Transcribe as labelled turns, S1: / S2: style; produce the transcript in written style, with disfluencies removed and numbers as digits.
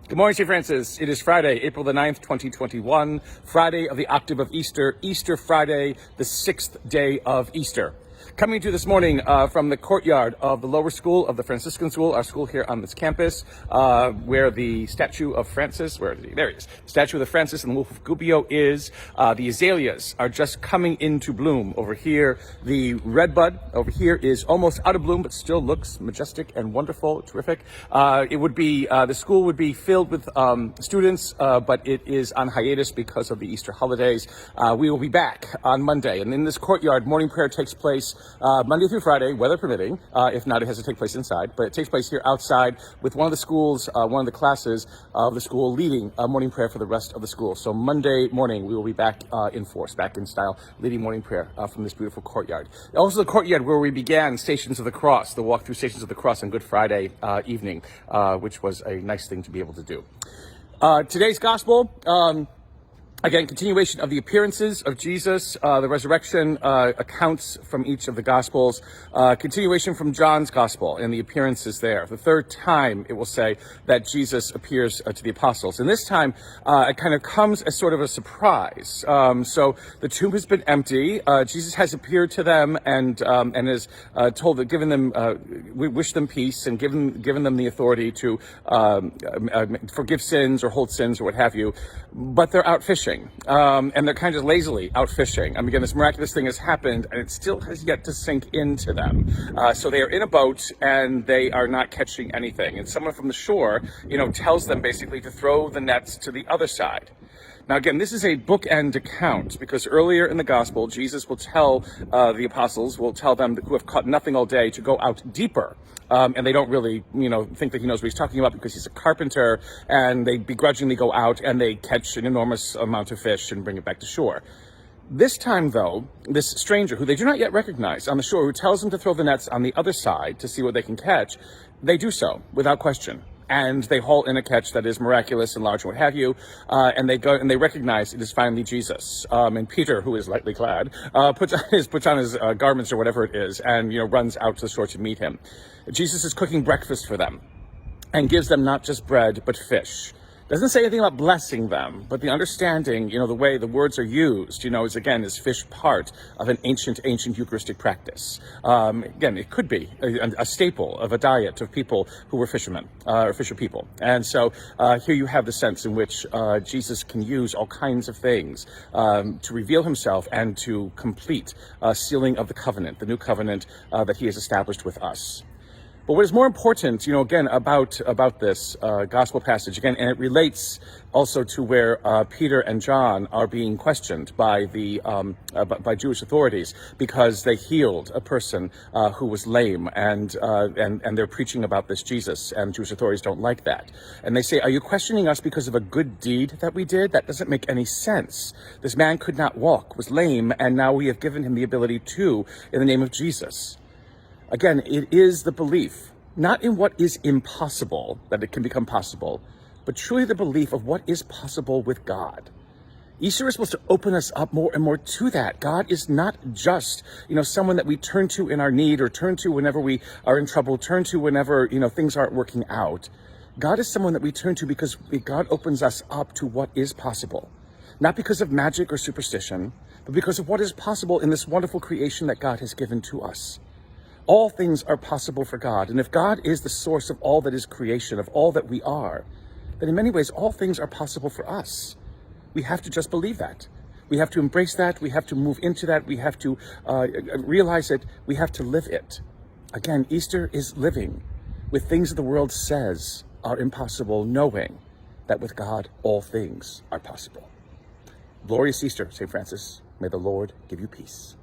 S1: Good morning, St. Francis. It is Friday, April the 9th, 2021, Friday of the octave of Easter, Easter Friday, the 6th day of Easter. Coming to you this morning from the courtyard of the lower school of the Franciscan School, our school here on this campus, where the statue of Francis, there he is, statue of the Francis and the Wolf of Gubbio is. The azaleas are just coming into bloom over here. The redbud over here is almost out of bloom, but still looks majestic and wonderful, terrific. It would be, the school would be filled with students, but it is on hiatus because of the Easter holidays. We will be back on Monday, and in this courtyard, morning prayer takes place Monday through Friday, weather permitting. If not, it has to take place inside, but it takes place here outside with one of the schools, one of the classes of the school leading morning prayer for the rest of the school. So Monday morning, we will be back in force, back in style, leading morning prayer from this beautiful courtyard. Also the courtyard where we began Stations of the Cross, the walk through Stations of the Cross on Good Friday evening, which was a nice thing to be able to do. Today's gospel, again, continuation of the appearances of Jesus, the resurrection accounts from each of the Gospels, continuation from John's Gospel and the appearances there. The third time, it will say, that Jesus appears to the apostles. And this time, it kind of comes as sort of a surprise. So the tomb has been empty. Jesus has appeared to them and has told them, given them, wish them peace and given them the authority to forgive sins or hold sins or what have you. But they're out fishing. And they're kind of lazily out fishing. Again, this miraculous thing has happened and it still has yet to sink into them. So they are in a boat and they are not catching anything. And someone from the shore, tells them basically to throw the nets to the other side. Now, again, this is a bookend account because earlier in the gospel, Jesus will tell the apostles, will tell them who have caught nothing all day to go out deeper. And they don't really, think that he knows what he's talking about because he's a carpenter, and they begrudgingly go out and they catch an enormous amount of fish and bring it back to shore. This time, though, this stranger, who they do not yet recognize on the shore, who tells them to throw the nets on the other side to see what they can catch, they do so without question. And they haul in a catch that is miraculous and large and what have you, and they go and they recognize it is finally Jesus. And Peter, who is lightly clad, puts on his garments or whatever it is, and runs out to the shore to meet him. Jesus is cooking breakfast for them, and gives them not just bread but fish. Doesn't say anything about blessing them, but the understanding, the way the words are used, is fish part of an ancient Eucharistic practice. Again, it could be a staple of a diet of people who were fishermen, or fisher people. And so here you have the sense in which Jesus can use all kinds of things to reveal himself and to complete sealing of the covenant, the new covenant that he has established with us. But what is more important, again, about this gospel passage, again, and it relates also to where Peter and John are being questioned by by Jewish authorities because they healed a person who was lame, and they're preaching about this Jesus, and Jewish authorities don't like that. And they say, "Are you questioning us because of a good deed that we did? That doesn't make any sense. This man could not walk, was lame, and now we have given him the ability to, in the name of Jesus." Again, it is the belief, not in what is impossible, that it can become possible, but truly the belief of what is possible with God. Easter is supposed to open us up more and more to that. God is not just, someone that we turn to in our need or turn to whenever we are in trouble, turn to whenever, things aren't working out. God is someone that we turn to because God opens us up to what is possible. Not because of magic or superstition, but because of what is possible in this wonderful creation that God has given to us. All things are possible for God. And if God is the source of all that is creation, of all that we are, then in many ways, all things are possible for us. We have to just believe that. We have to embrace that. We have to move into that. We have to realize it. We have to live it. Again, Easter is living with things that the world says are impossible, knowing that with God, all things are possible. Glorious Easter, St. Francis. May the Lord give you peace.